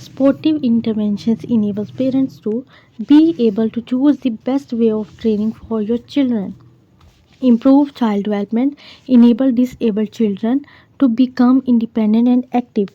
Sportive interventions enables parents to be able to choose the best way of training for your children. Improve child development, enable disabled children to become independent and active.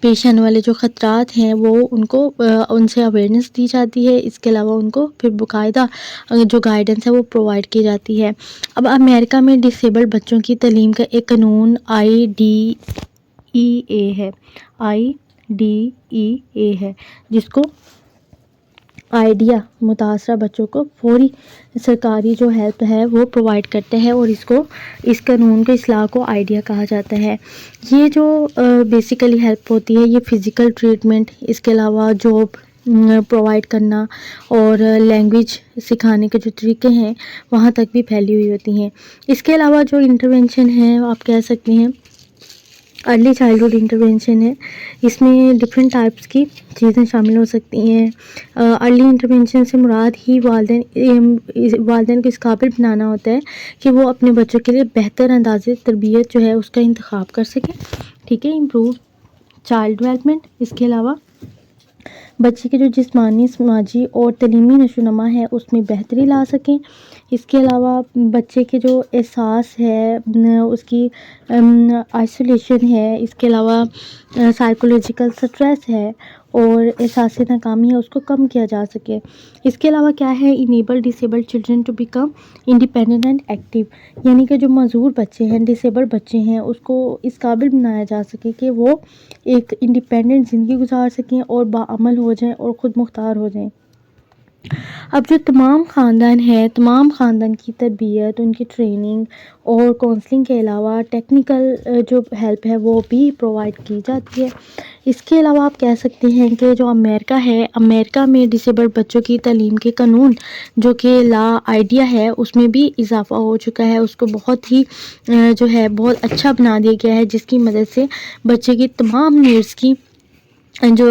پیش آنے والے جو خطرات ہیں وہ ان کو ان سے awareness دی جاتی ہے. اس کے علاوہ ان کو پھر باقاعدہ جو گائیڈنس ہے وہ پرووائڈ کی جاتی ہے. اب امریکہ میں ڈسیبلڈ بچوں کی تعلیم کا ایک قانون IDEA ہے. IDEA ہے جس کو آئیڈیا متاثرہ بچوں کو فوری سرکاری جو ہیلپ ہے وہ پرووائڈ کرتے ہیں، اور اس قانون کے اصلاح کو آئیڈیا کہا جاتا ہے. یہ جو بیسیکلی ہیلپ ہوتی ہے یہ فزیکل ٹریٹمنٹ، اس کے علاوہ جاب پرووائڈ کرنا اور لینگویج سکھانے کے جو طریقے ہیں وہاں تک بھی پھیلی ہوئی ہوتی ہیں. اس کے علاوہ جو انٹرونشن ہے آپ کہہ سکتے ہیں ارلی چائلڈہڈ انٹرونشن ہے. اس میں ڈفرینٹ ٹائپس کی چیزیں شامل ہو سکتی ہیں. ارلی انٹرونشن سے مراد ہی والدین کو اس قابل بنانا ہوتا ہے کہ وہ اپنے بچوں کے لیے بہتر انداز تربیت جو ہے اس کا انتخاب کر سکیں. ٹھیک ہے، امپروو چائلڈ ڈیولپمنٹ. اس کے علاوہ بچے کے جو جسمانی، سماجی اور تعلیمی نشو و نما ہے اس میں بہتری لا سکیں. اس کے علاوہ بچے کے جو احساس ہے اس کی آئسولیشن ہے، اس کے علاوہ سائیکولوجیکل سٹریس ہے اور احساس ناکامی ہے اس کو کم کیا جا سکے. اس کے علاوہ کیا ہے، enable disabled children to become independent and active, یعنی کہ جو معذور بچے ہیں، ڈسیبلڈ بچے ہیں، اس کو اس قابل بنایا جا سکے کہ وہ ایک انڈیپینڈنٹ زندگی گزار سکیں اور باعمل ہو جائیں اور خود مختار ہو جائیں. اب جو تمام خاندان ہے، تمام خاندان کی تربیت، ان کی ٹریننگ اور کونسلنگ کے علاوہ ٹیکنیکل جو ہیلپ ہے وہ بھی پرووائڈ کی جاتی ہے. اس کے علاوہ آپ کہہ سکتے ہیں کہ جو امریکہ ہے، امریکہ میں ڈسیبلڈ بچوں کی تعلیم کے قانون جو کہ لا آئیڈیا ہے اس میں بھی اضافہ ہو چکا ہے. اس کو بہت ہی جو ہے بہت اچھا بنا دیا گیا ہے، جس کی مدد سے بچے کی تمام نیڈس کی جو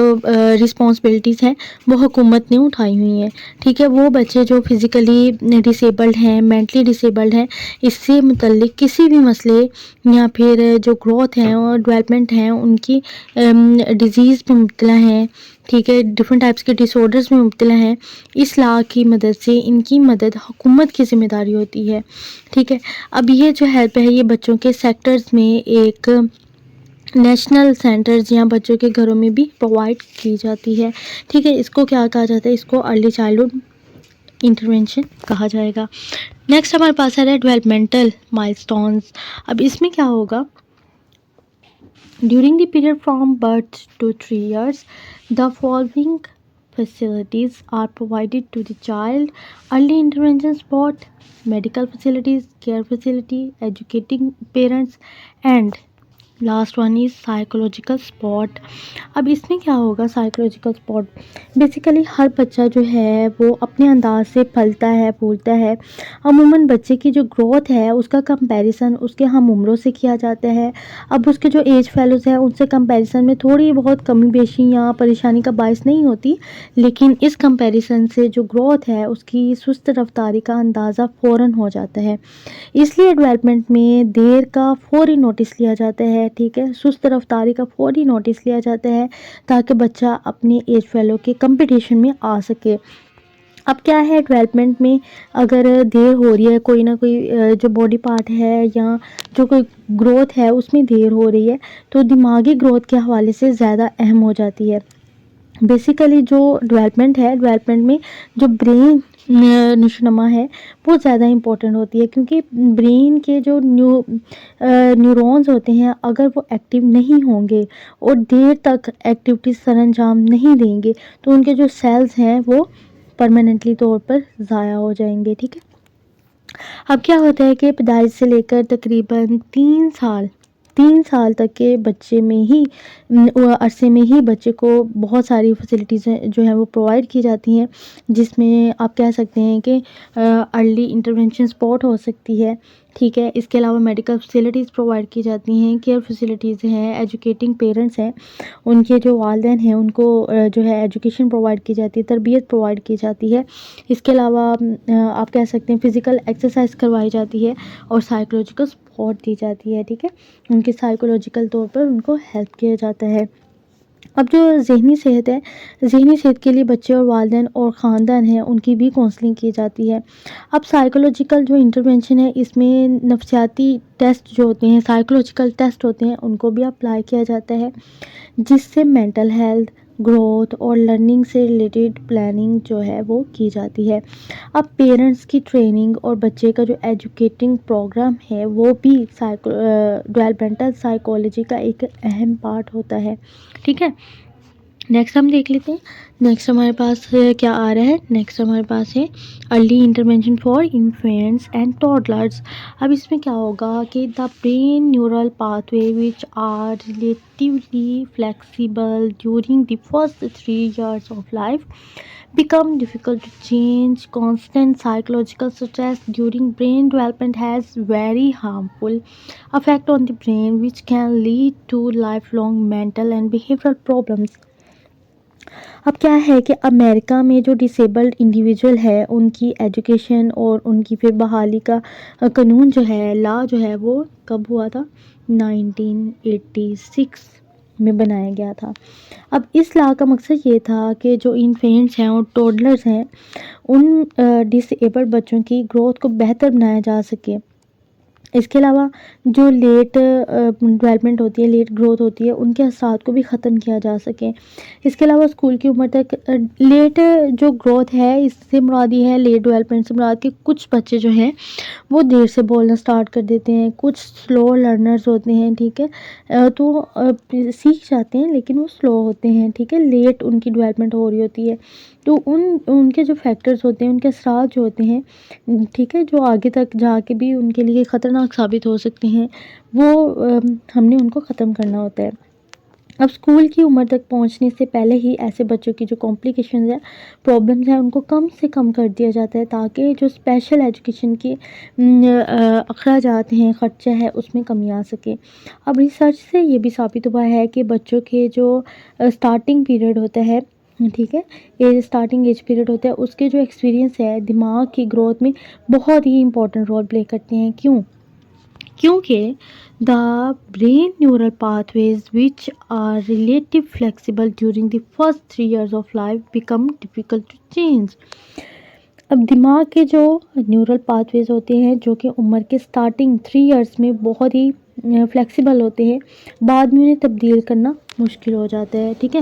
رسپانسبلٹیز ہیں وہ حکومت نے اٹھائی ہوئی ہیں. ٹھیک ہے، وہ بچے جو فزیکلی ڈسیبلڈ ہیں، مینٹلی ڈسیبلڈ ہیں، اس سے متعلق کسی بھی مسئلے یا پھر جو گروتھ ہیں اور ڈیولپمنٹ ہیں ان کی ڈیزیز میں مبتلا ہیں، ٹھیک ہے، ڈفرینٹ ٹائپس کے ڈس آرڈرز میں مبتلا ہیں، اس لا کی مدد سے ان کی مدد حکومت کی ذمہ داری ہوتی ہے. ٹھیک ہے، اب یہ جو ہیلپ ہے یہ بچوں کے سیکٹرز میں ایک نیشنل سینٹرز یا بچوں کے گھروں میں بھی پرووائڈ کی جاتی ہے. ٹھیک ہے، اس کو کیا کہا جاتا ہے، اس کو ارلی چائلڈہڈ انٹرونشن کہا جائے گا. نیکسٹ ہمارے پاس آ رہا ہے ڈیولپمنٹل مائلسٹونز. اب اس میں کیا ہوگا، during the period from birth to 3 years the following facilities are provided to the child: early intervention support, medical facilities, care facility, educating parents, and last one is psychological support. اب اس میں کیا ہوگا، سائیکولوجیکل سپورٹ بیسیکلی ہر بچہ جو ہے وہ اپنے انداز سے پھلتا ہے پھولتا ہے. عموماً بچے کی جو گروتھ ہے اس کا کمپیریزن اس کے ہم عمروں سے کیا جاتا ہے. اب اس کے جو ایج فیلوز ہیں ان سے کمپیریزن میں تھوڑی بہت کمی بیشی یا پریشانی کا باعث نہیں ہوتی، لیکن اس کمپیریزن سے جو گروتھ ہے اس کی سست رفتاری کا اندازہ فوراً ہو جاتا ہے. اس لیے ڈیولپمنٹ میں دیر کا فوری نوٹس لیا جاتا ہے. ٹھیک ہے، سست رفتاری کا فوری نوٹس لیا جاتا ہے تاکہ بچہ اپنے ایج فیلو کے کمپٹیشن میں آ سکے. اب کیا ہے، ڈیولپمنٹ میں اگر دیر ہو رہی ہے، کوئی نہ کوئی جو باڈی پارٹ ہے یا جو کوئی گروتھ ہے اس میں دیر ہو رہی ہے تو دماغی گروتھ کے حوالے سے زیادہ اہم ہو جاتی ہے. بیسیکلی جو ڈیولپمنٹ ہے، ڈیولپمنٹ میں جو برین نشو نما ہے وہ زیادہ امپورٹنٹ ہوتی ہے، کیونکہ برین کے جو نیورونز ہوتے ہیں اگر وہ ایکٹیو نہیں ہوں گے اور دیر تک ایکٹیویٹیز سر انجام نہیں دیں گے تو ان کے جو سیلز ہیں وہ پرماننٹلی طور پر ضائع ہو جائیں گے. ٹھیک ہے، اب کیا ہوتا ہے کہ پیدائش سے لے کر تقریباً 3 سال تک کے بچے میں ہی عرصے میں ہی بچے کو بہت ساری فیسلٹیز جو ہیں وہ پرووائڈ کی جاتی ہیں، جس میں آپ کہہ سکتے ہیں کہ ارلی انٹرونشن سپورٹ ہو سکتی ہے. ٹھیک ہے، اس کے علاوہ میڈیکل فیسلٹیز پرووائڈ کی جاتی ہیں، کیئر فیسلٹیز ہیں، ایجوکیٹنگ پیرنٹس ہیں، ان کے جو والدین ہیں ان کو جو ہے ایجوکیشن پرووائڈ کی جاتی ہے، تربیت پرووائڈ کی جاتی ہے. اس کے علاوہ آپ کہہ سکتے ہیں فزیکل ایکسرسائز کروائی جاتی ہے اور سائیکولوجیکل سپورٹ دی جاتی ہے. ٹھیک ہے، ان کے سائیکولوجیکل طور پر ان کو ہیلپ کیا جاتا ہے. اب جو ذہنی صحت ہے، ذہنی صحت کے لیے بچے اور والدین اور خاندان ہیں ان کی بھی کونسلنگ کی جاتی ہے۔ اب سائیکولوجیکل جو انٹرونشن ہے اس میں نفسیاتی ٹیسٹ جو ہوتے ہیں، سائیکولوجیکل ٹیسٹ ہوتے ہیں، ان کو بھی اپلائی کیا جاتا ہے، جس سے مینٹل ہیلتھ، گروتھ اور لرننگ سے ریلیٹڈ پلاننگ جو ہے وہ کی جاتی ہے۔ اب پیرنٹس کی ٹریننگ اور بچے کا جو ایجوکیٹنگ پروگرام ہے وہ بھی ڈیولپمنٹل سائیکولوجی کا ایک اہم پارٹ ہوتا ہے، ٹھیک ہے۔ نیکسٹ ہم دیکھ لیتے ہیں، نیکسٹ ہمارے پاس کیا آ رہا ہے، نیکسٹ ہمارے پاس ہے early intervention for infants and toddlers. اب اس میں کیا ہوگا کہ the brain neural pathway which are relatively flexible during the first 3 years of life become difficult to change. Constant psychological stress during brain development has very harmful effect on the brain, which can lead to lifelong mental and behavioral problems. اب کیا ہے کہ امریکہ میں جو disabled individual ہے ان کی education اور ان کی پھر بحالی کا قانون جو ہے، لا جو ہے، وہ کب ہوا تھا؟ 1986 میں بنایا گیا تھا۔ اب اس لا کا مقصد یہ تھا کہ جو انفینٹس ہیں اور ٹوڈلرز ہیں ان ڈسیبلڈ بچوں کی گروتھ کو بہتر بنایا جا سکے۔ اس کے علاوہ جو لیٹ ڈیولپمنٹ ہوتی ہے، لیٹ گروتھ ہوتی ہے، ان کے اثرات کو بھی ختم کیا جا سکے۔ اس کے علاوہ اسکول کی عمر تک لیٹ جو گروتھ ہے اس سے مراد یہ ہے، لیٹ ڈیولپمنٹ سے مراد کہ کچھ بچے جو ہیں وہ دیر سے بولنا سٹارٹ کر دیتے ہیں، کچھ سلو لرنرز ہوتے ہیں، ٹھیک ہے، تو سیکھ جاتے ہیں لیکن وہ سلو ہوتے ہیں، ٹھیک ہے، لیٹ ان کی ڈیولپمنٹ ہو رہی ہوتی ہے۔ تو ان کے جو فیکٹرز ہوتے ہیں، ان کے اثرات جو ہوتے ہیں، ٹھیک ہے، جو آگے تک جا کے بھی ان کے لیے خطرناک ثابت ہو سکتے ہیں، وہ ہم نے ان کو ختم کرنا ہوتا ہے۔ اب اسکول کی عمر تک پہنچنے سے پہلے ہی ایسے بچوں کی جو کمپلیکیشنز ہیں، پرابلمز ہیں، ان کو کم سے کم کر دیا جاتا ہے تاکہ جو اسپیشل ایجوکیشن کی اخراجات ہیں، خرچہ ہے، اس میں کمی آ سکے۔ اب ریسرچ سے یہ بھی ثابت ہوا ہے کہ بچوں کے جو اسٹارٹنگ پیریڈ ہوتا ہے، ٹھیک ہے، اسٹارٹنگ ایج پیریڈ ہوتا ہے، اس کے جو ایکسپیرینس ہے دماغ کی گروتھ میں بہت ہی امپورٹنٹ رول پلے کرتے ہیں۔ کیونکہ the brain neural pathways which are relatively flexible during the first 3 years of life become difficult to change. اب دماغ کے جو نیورل پاتھ ویز ہوتے ہیں جو کہ عمر کے سٹارٹنگ 3 ایئرس میں بہت ہی فلیکسیبل ہوتے ہیں، بعد میں انہیں تبدیل کرنا مشکل ہو جاتا ہے، ٹھیک ہے۔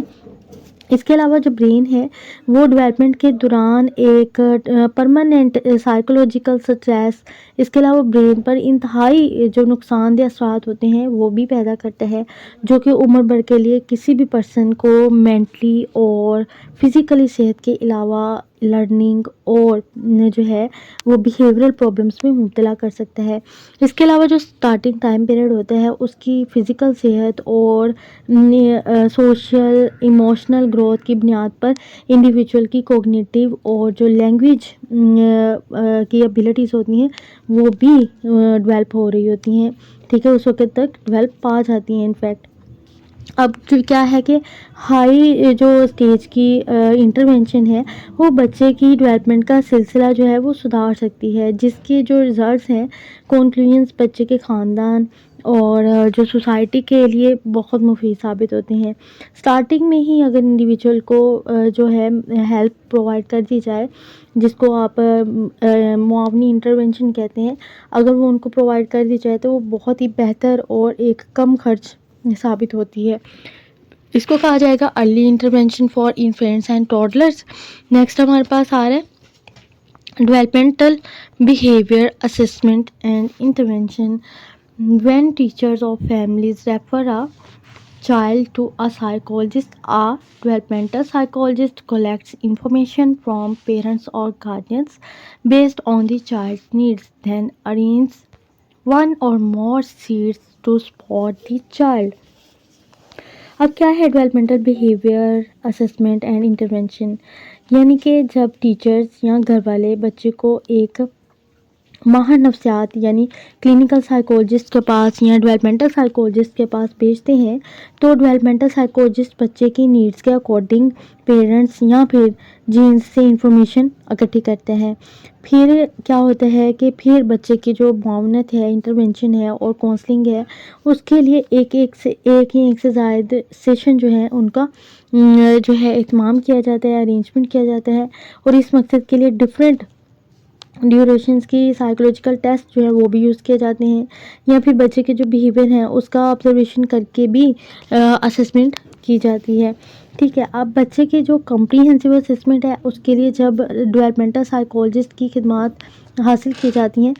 اس کے علاوہ جو برین ہے وہ ڈیولپمنٹ کے دوران ایک پرماننٹ سائیکولوجیکل سٹریس، اس کے علاوہ برین پر انتہائی جو نقصان دہ اثرات ہوتے ہیں وہ بھی پیدا کرتا ہے، جو کہ عمر بھر کے لیے کسی بھی پرسن کو مینٹلی اور فزیکلی صحت کے علاوہ لرننگ اور جو ہے وہ بیہیورل پرابلمس میں مبتلا کر سکتا ہے۔ اس کے علاوہ جو سٹارٹنگ ٹائم پیریڈ ہوتا ہے اس کی فزیکل صحت اور سوشل ایموشنل گروتھ کی بنیاد پر انڈیویجول کی کوگنیٹیو اور جو لینگویج کی ایبلٹیز ہوتی ہیں وہ بھی ڈیولپ ہو رہی ہوتی ہیں، ٹھیک ہے، اس وقت تک ڈیولپ پا جاتی ہیں انفیکٹ۔ اب کیا ہے کہ ہائی جو اسٹیج کی انٹرونشن ہے وہ بچے کی ڈیولپمنٹ کا سلسلہ جو ہے وہ سدھار سکتی ہے، جس کے جو ریزلٹس ہیں کنکلوژنس بچے کے خاندان اور جو سوسائٹی کے لیے بہت مفید ثابت ہوتے ہیں۔ سٹارٹنگ میں ہی اگر انڈیویجول کو جو ہے ہیلپ پرووائڈ کر دی جائے، جس کو آپ معاونی انٹرونشن کہتے ہیں، اگر وہ ان کو پرووائڈ کر دی جائے تو وہ بہت ہی بہتر اور ایک کم خرچ ثابت ہوتی ہے۔ اس کو کہا جائے گا early intervention for infants and toddlers. Next ہمارے پاس آ رہا ہے developmental behaviour assessment and intervention. When teachers or families refer a child to a psychologist, a developmental psychologist collects information from parents or guardians based on the child's needs, then arranges one or more seats to support the child. اب کیا ہے developmental behaviour assessment and intervention? یعنی کہ جب teachers یا گھر والے بچے کو ایک ماہر نفسیات یعنی کلینکل سائیکولوجسٹ کے پاس یا ڈیولپمنٹل سائیکولوجسٹ کے پاس بھیجتے ہیں، تو ڈیولپمنٹل سائیکولوجسٹ بچے کی نیڈس کے اکارڈنگ پیرنٹس یا پھر جینس سے انفارمیشن اکٹھی کرتے ہیں۔ پھر کیا ہوتا ہے کہ پھر بچے کی جو معاونت ہے، انٹرونشن ہے اور کونسلنگ ہے، اس کے لیے ایک سے زائد سیشن جو ہے ان کا جو ہے اہتمام کیا جاتا ہے، ارینجمنٹ کیا جاتا ہے، اور اس مقصد کے لیے ڈفرینٹ ڈیوریشنز کی سائیکولوجیکل ٹیسٹ جو ہے وہ بھی یوز کیے جاتے ہیں، یا پھر بچے کے جو بیہیویئر ہیں اس کا آبزرویشن کر کے بھی اسسمنٹ کی جاتی ہے۔ ٹھیک ہے، اب بچے کی جو کمپریہنسو اسسمنٹ ہے اس کے لیے جب ڈیولپمنٹل سائیکولوجسٹ کی خدمات حاصل کی جاتی ہیں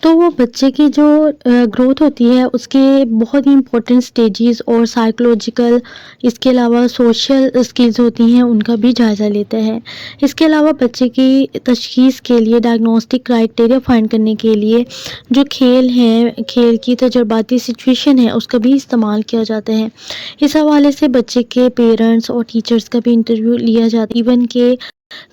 تو وہ بچے کی جو گروتھ ہوتی ہے اس کے بہت ہی امپورٹنٹ سٹیجز اور سائیکولوجیکل، اس کے علاوہ سوشل اسکلز ہوتی ہیں، ان کا بھی جائزہ لیتا ہے۔ اس کے علاوہ بچے کی تشخیص کے لیے ڈائگنوسٹک کرائٹیریا فائنڈ کرنے کے لیے جو کھیل ہیں، کھیل کی تجرباتی سچویشن ہے، اس کا بھی استعمال کیا جاتا ہے۔ اس حوالے سے بچے کے پیرنٹس اور ٹیچرز کا بھی انٹرویو لیا جاتا ہے، ایون کہ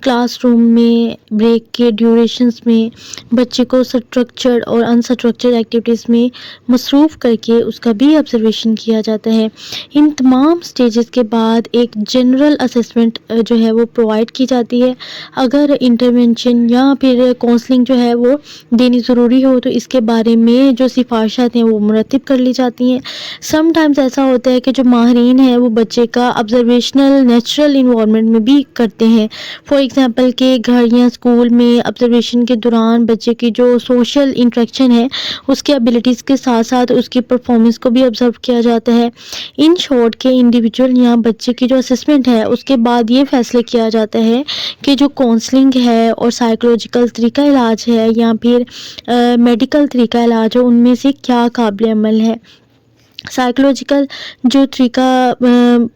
کلاس روم میں بریک کے ڈیوریشنز میں بچے کو سٹرکچرڈ اور انسٹرکچرڈ ایکٹیویٹیز میں مصروف کر کے اس کا بھی آبزرویشن کیا جاتا ہے۔ ان تمام سٹیجز کے بعد ایک جنرل اسسمنٹ جو ہے وہ پرووائڈ کی جاتی ہے۔ اگر انٹرونشن یا پھر کونسلنگ جو ہے وہ دینی ضروری ہو تو اس کے بارے میں جو سفارشات ہیں وہ مرتب کر لی جاتی ہیں۔ سم ٹائمز ایسا ہوتا ہے کہ جو ماہرین ہیں وہ بچے کا آبزرویشنل نیچرل انوائرمنٹ میں بھی کرتے ہیں، فار ایگزامپل کہ گھر یا اسکول میں آبزرویشن کے دوران بچے کی جو سوشل انٹریکشن ہے اس کے ایبلٹیز کے ساتھ ساتھ اس کی پرفارمنس کو بھی آبزرو کیا جاتا ہے۔ ان شارٹ کے انڈیویجول یا بچے کی جو اسسمنٹ ہے اس کے بعد یہ فیصلہ کیا جاتا ہے کہ جو کونسلنگ ہے اور سائیکولوجیکل طریقہ علاج ہے یا پھر میڈیکل طریقہ علاج ہے، ان میں سے کیا قابل عمل ہے۔ سائیکولوجیکل جو طریقہ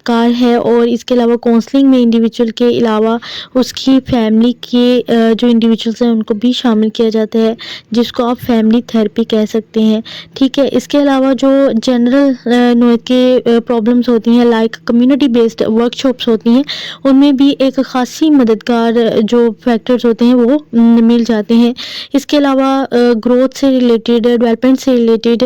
کار ہے اور اس کے علاوہ کونسلنگ میں انڈیویجول کے علاوہ اس کی فیملی کے جو انڈیویجولس ہیں ان کو بھی شامل کیا جاتا ہے، جس کو آپ فیملی تھراپی کہہ سکتے ہیں۔ ٹھیک ہے، اس کے علاوہ جو جنرل نوع کے پرابلمس ہوتی ہیں like community based work shops ہوتی ہیں، ان میں بھی ایک خاصی مددگار جو فیکٹرز ہوتے ہیں وہ مل جاتے ہیں۔ اس کے علاوہ گروتھ سے ریلیٹڈ، ڈیولپمنٹ سے ریلیٹڈ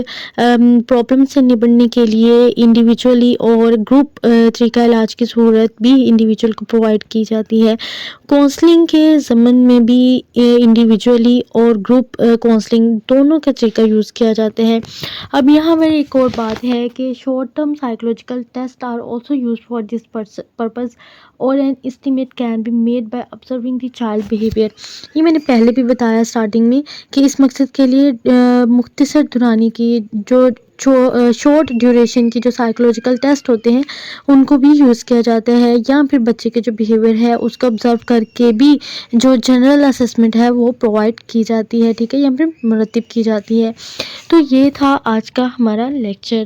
پرابلم سے نبٹنے کے لیے انڈیویجولی اور گروپ طریقہ علاج کی صورت بھی انڈیویجول کو پرووائڈ کی جاتی ہے۔ کونسلنگ کے ضمن میں بھی انڈیویجولی اور گروپ کونسلنگ دونوں کا طریقہ یوز کیا جاتا ہے۔ اب یہاں میری ایک اور بات ہے کہ short term psychological test are also use for this purpose اور an estimate can be made by observing the child behaviour. یہ میں نے پہلے بھی بتایا اسٹارٹنگ میں کہ اس مقصد کے لیے مختصر دورانی کی جو شارٹ ڈیوریشن کی جو سائیکولوجیکل ٹیسٹ ہوتے ہیں ان کو بھی یوز کیا جاتا ہے، یا پھر بچے کے جو بیہیویئر ہے اس کو آبزرو کر کے بھی جو جنرل اسسمنٹ ہے وہ پرووائڈ کی جاتی ہے، ٹھیک ہے، یا پھر مرتب کی جاتی ہے۔ تو یہ تھا آج کا ہمارا لیکچر۔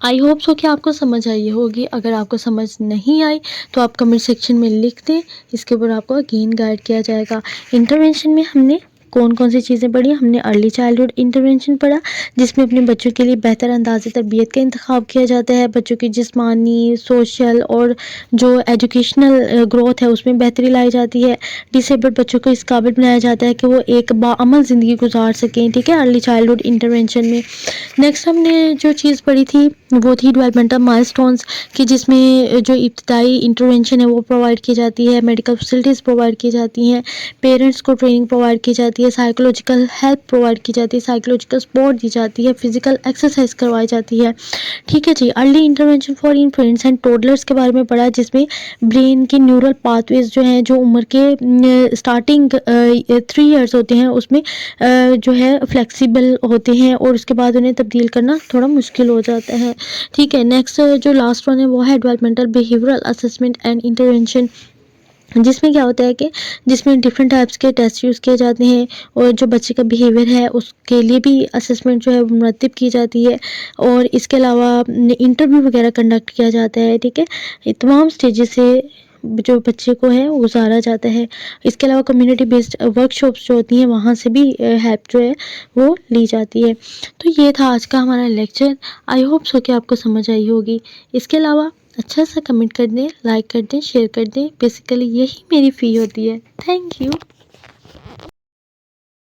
آئی ہوپ سو کہ آپ کو سمجھ آئی ہوگی۔ اگر آپ کو سمجھ نہیں آئی تو آپ کمنٹ سیکشن میں لکھ دیں، اس کے اوپر آپ کو اگین گائیڈ کیا جائے گا۔ انٹرونشن میں ہم نے کون سی چیزیں پڑھی؟ ہم نے ارلی چائلڈہڈ انٹرونشن پڑھا، جس میں اپنے بچوں کے لیے بہتر انداز تربیت کا انتخاب کیا جاتا ہے، بچوں کی جسمانی، سوشل اور جو ایجوکیشنل گروتھ ہے اس میں بہتری لائی جاتی ہے۔ ڈس ایبلڈ بچوں کو اس قابل بنایا جاتا ہے کہ وہ ایک باعمل زندگی گزار سکیں، ٹھیک ہے، ارلی چائلڈہڈ انٹرونشن میں۔ نیکسٹ ہم نے جو چیز پڑھی تھی وہ تھی ڈیولپمنٹل مائلسٹونز، کہ جس میں جو ابتدائی انٹرونشن ہے وہ پرووائڈ کی جاتی ہے، میڈیکل فیسلٹیز پرووائڈ کی جاتی ہیں، پیرنٹس کو ٹریننگ پرووائڈ کی جاتی ہے، سائیکولوجیکل ہیلپ پرووائڈ کی جاتی ہے، سائیکولوجیکل سپورٹ دی جاتی ہے، فزیکل ایکسرسائز کروائی جاتی ہے، ٹھیک ہے جی۔ Early intervention for infants and toddlers کے بارے میں پڑھا، جس میں برین کی نیورل پاتھ ویز جو ہیں جو عمر کے اسٹارٹنگ 3 ایئرس ہوتے ہیں اس میں جو ہے فلیکسیبل ہوتے ہیں اور اس کے بعد انہیں تبدیل کرنا تھوڑا مشکل ہو جاتا ہے، ٹھیک ہے۔ نیکسٹ جو لاسٹ ون ہے وہ ہے developmental behavioural assessment and intervention, جس میں کیا ہوتا ہے کہ جس میں ڈفرینٹ ٹائپس کے ٹیسٹ یوز کیے جاتے ہیں اور جو بچے کا بیہیویئر ہے اس کے لیے بھی اسسمنٹ جو ہے مرتب کی جاتی ہے، اور اس کے علاوہ انٹرویو وغیرہ کنڈکٹ کیا جاتا ہے، ٹھیک ہے۔ یہ تمام سٹیجز سے جو بچے کو ہے وہ گزارا جاتا ہے۔ اس کے علاوہ کمیونٹی بیسڈ ورک شاپس جو ہوتی ہیں وہاں سے بھی ہیلپ جو ہے وہ لی جاتی ہے۔ تو یہ تھا آج کا ہمارا لیکچر۔ آئی ہوپ سو کہ آپ کو سمجھ آئی ہوگی۔ اس کے علاوہ اچھا سا کمنٹ کر دیں، لائک کر دیں، شیئر کر دیں، بیسیکلی یہی میری فی ہوتی ہے۔ Thank you.